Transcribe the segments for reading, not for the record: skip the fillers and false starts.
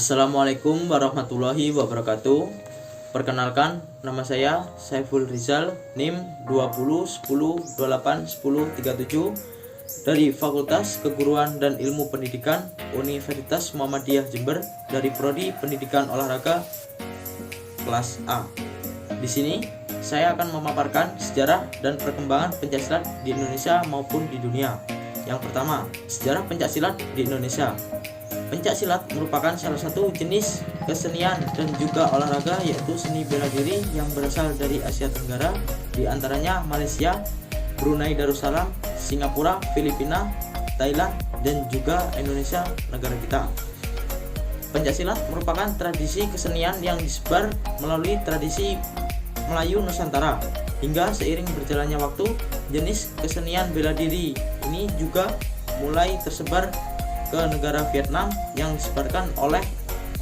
Assalamualaikum warahmatullahi wabarakatuh. Perkenalkan, nama saya Saiful Rizal, NIM 2010281037 dari Fakultas Keguruan dan Ilmu Pendidikan Universitas Muhammadiyah Jember dari Prodi Pendidikan Olahraga kelas A. Di sini saya akan memaparkan sejarah dan perkembangan pencaksilat di Indonesia maupun di dunia. Yang pertama, sejarah pencaksilat di Indonesia. Pencaksilat merupakan salah satu jenis kesenian dan juga olahraga, yaitu seni bela diri yang berasal dari Asia Tenggara, di antaranya Malaysia, Brunei Darussalam, Singapura, Filipina, Thailand, dan juga Indonesia, negara kita. Pencaksilat merupakan tradisi kesenian yang disebar melalui tradisi Melayu Nusantara. Hingga seiring berjalannya waktu, jenis kesenian bela diri ini juga mulai tersebar ke negara Vietnam yang disebarkan oleh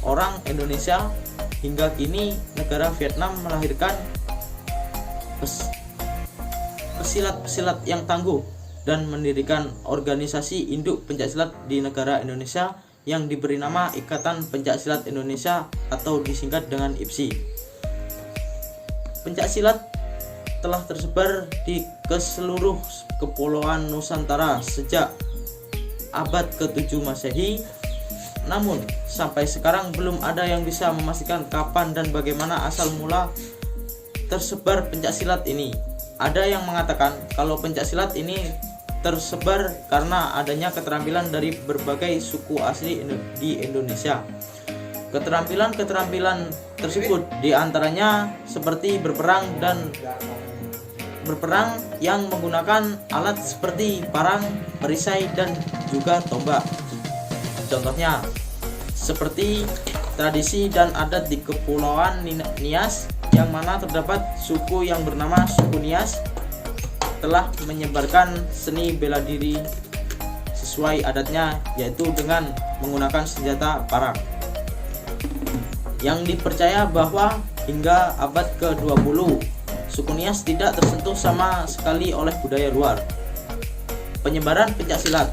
orang Indonesia. Hingga kini negara Vietnam melahirkan pesilat-pesilat yang tangguh dan mendirikan organisasi induk pencaksilat di negara Indonesia yang diberi nama Ikatan Pencaksilat Indonesia atau disingkat dengan IPSI. Pencaksilat telah tersebar ke seluruh kepulauan Nusantara sejak abad ke-7 Masehi. Namun sampai sekarang belum ada yang bisa memastikan kapan dan bagaimana asal mula tersebar pencaksilat ini. Ada yang mengatakan kalau pencaksilat ini tersebar karena adanya keterampilan dari berbagai suku asli di Indonesia. Keterampilan tersebut diantaranya seperti berperang yang menggunakan alat seperti parang, perisai, dan juga tombak. Contohnya seperti tradisi dan adat di Kepulauan Nias, yang mana terdapat suku yang bernama suku Nias telah menyebarkan seni bela diri sesuai adatnya, yaitu dengan menggunakan senjata parang. Yang dipercaya bahwa hingga abad ke-20 suku Nias tidak tersentuh sama sekali oleh budaya luar. Penyebaran pencaksilat,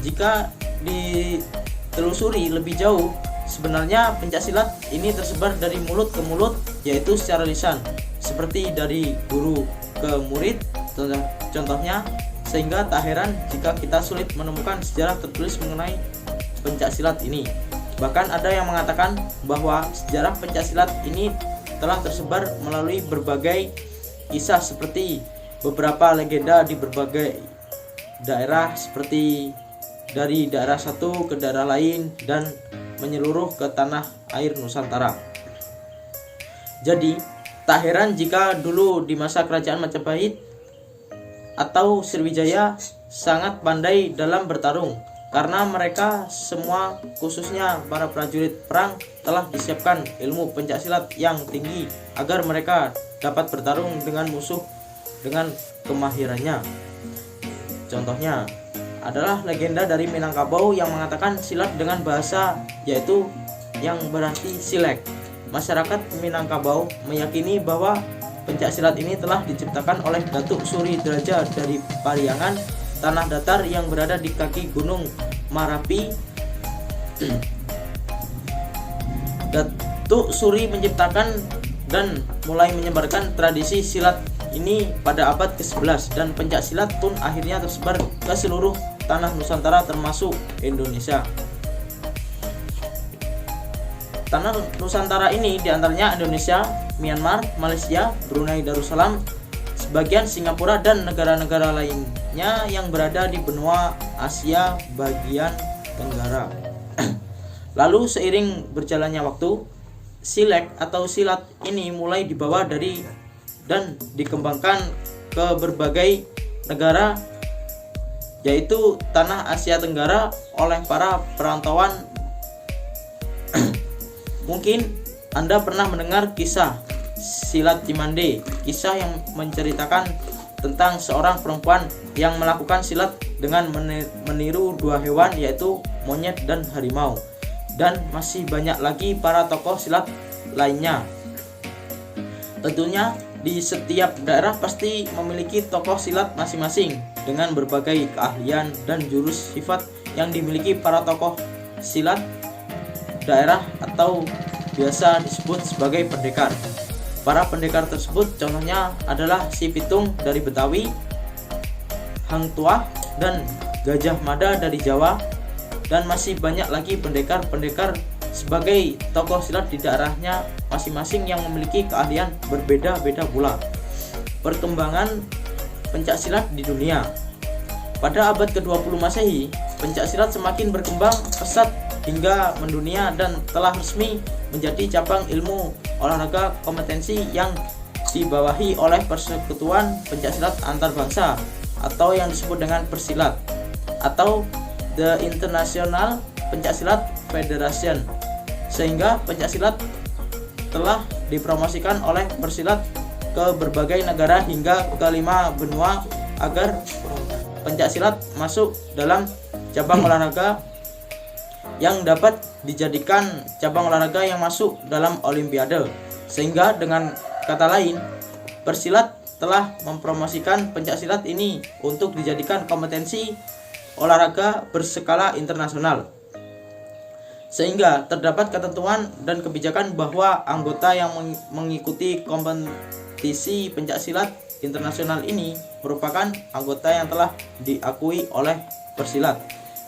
jika ditelusuri lebih jauh, sebenarnya pencaksilat ini tersebar dari mulut ke mulut, yaitu secara lisan, seperti dari guru ke murid. Contohnya, sehingga tak heran jika kita sulit menemukan sejarah tertulis mengenai pencaksilat ini. Bahkan ada yang mengatakan bahwa sejarah pencaksilat ini telah tersebar melalui berbagai kisah, seperti beberapa legenda di berbagai daerah, seperti dari daerah satu ke daerah lain dan menyeluruh ke tanah air Nusantara. Jadi tak heran jika dulu di masa kerajaan Majapahit atau Sriwijaya sangat pandai dalam bertarung, karena mereka semua, khususnya para prajurit perang, telah disiapkan ilmu pencaksilat yang tinggi agar mereka dapat bertarung dengan musuh dengan kemahirannya. Contohnya adalah legenda dari Minangkabau yang mengatakan silat dengan bahasa, yaitu yang berarti silek. Masyarakat Minangkabau meyakini bahwa pencaksilat ini telah diciptakan oleh Datuk Suri Draja dari Pariangan, tanah datar yang berada di kaki Gunung Marapi. Datuk Suri menciptakan dan mulai menyebarkan tradisi silat ini pada abad ke-11, dan pencaksilat pun akhirnya tersebar ke seluruh tanah Nusantara termasuk Indonesia. Tanah Nusantara ini diantaranya Indonesia, Myanmar, Malaysia, Brunei Darussalam, sebagian Singapura, dan negara-negara lainnya yang berada di benua Asia bagian Tenggara. Lalu seiring berjalannya waktu, silek atau silat ini mulai dibawa dari dan dikembangkan ke berbagai negara, yaitu tanah Asia Tenggara, oleh para perantauan. Mungkin Anda pernah mendengar kisah Silat Cimande, kisah yang menceritakan tentang seorang perempuan yang melakukan silat dengan meniru dua hewan, yaitu monyet dan harimau, dan masih banyak lagi para tokoh silat lainnya. Tentunya di setiap daerah pasti memiliki tokoh silat masing-masing dengan berbagai keahlian dan jurus sifat yang dimiliki para tokoh silat daerah atau biasa disebut sebagai pendekar. Para pendekar tersebut contohnya adalah Si Pitung dari Betawi, Hang Tuah, dan Gajah Mada dari Jawa, dan masih banyak lagi pendekar-pendekar sebagai tokoh silat di daerahnya masing-masing yang memiliki keahlian berbeda-beda pula. Perkembangan pencak silat di dunia. Pada abad ke-20 Masehi, pencak silat semakin berkembang pesat hingga mendunia dan telah resmi menjadi cabang ilmu olahraga kompetensi yang dibawahi oleh Persekutuan Pencaksilat Antar Bangsa atau yang disebut dengan Persilat atau The International Pencaksilat Federation, sehingga pencaksilat telah dipromosikan oleh Persilat ke berbagai negara hingga ke 5 benua agar pencaksilat masuk dalam cabang olahraga yang dapat dijadikan cabang olahraga yang masuk dalam Olimpiade. Sehingga dengan kata lain, Persilat telah mempromosikan pencaksilat ini untuk dijadikan kompetensi olahraga berskala internasional. Sehingga terdapat ketentuan dan kebijakan bahwa anggota yang mengikuti kompetisi pencaksilat internasional ini merupakan anggota yang telah diakui oleh Persilat.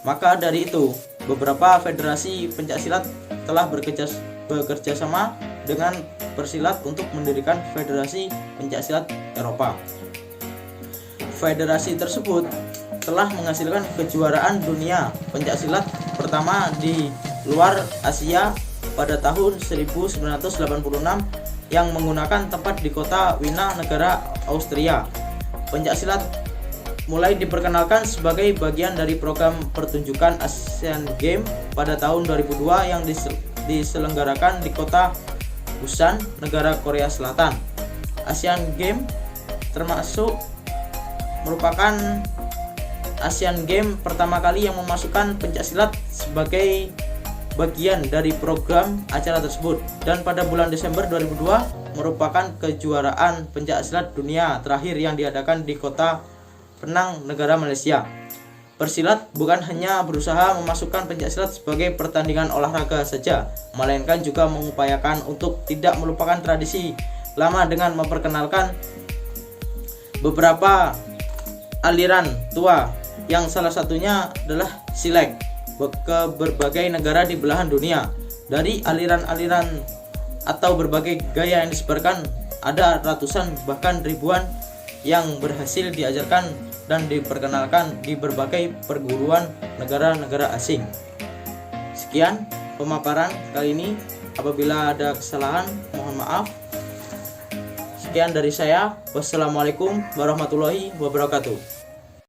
Maka dari itu, beberapa federasi pencaksilat telah bekerja sama dengan Persilat untuk mendirikan Federasi Pencaksilat Eropa. Federasi tersebut telah menghasilkan kejuaraan dunia pencaksilat pertama di luar Asia pada tahun 1986 yang menggunakan tempat di kota Wina, negara Austria. Pencaksilat mulai diperkenalkan sebagai bagian dari program pertunjukan Asian Games pada tahun 2002 yang diselenggarakan di kota Busan, negara Korea Selatan. Asian Games merupakan Asian Games pertama kali yang memasukkan pencaksilat sebagai bagian dari program acara tersebut, dan pada bulan Desember 2002 merupakan kejuaraan pencaksilat dunia terakhir yang diadakan di kota Penang, negara Malaysia. Persilat bukan hanya berusaha memasukkan pencaksilat sebagai pertandingan olahraga saja, melainkan juga mengupayakan untuk tidak melupakan tradisi lama dengan memperkenalkan beberapa aliran tua yang salah satunya adalah silat ke berbagai negara di belahan dunia. Dari aliran-aliran atau berbagai gaya yang disebarkan, ada ratusan bahkan ribuan yang berhasil diajarkan dan diperkenalkan di berbagai perguruan negara-negara asing. Sekian pemaparan kali ini. Apabila ada kesalahan, mohon maaf. Sekian dari saya. Wassalamualaikum warahmatullahi wabarakatuh.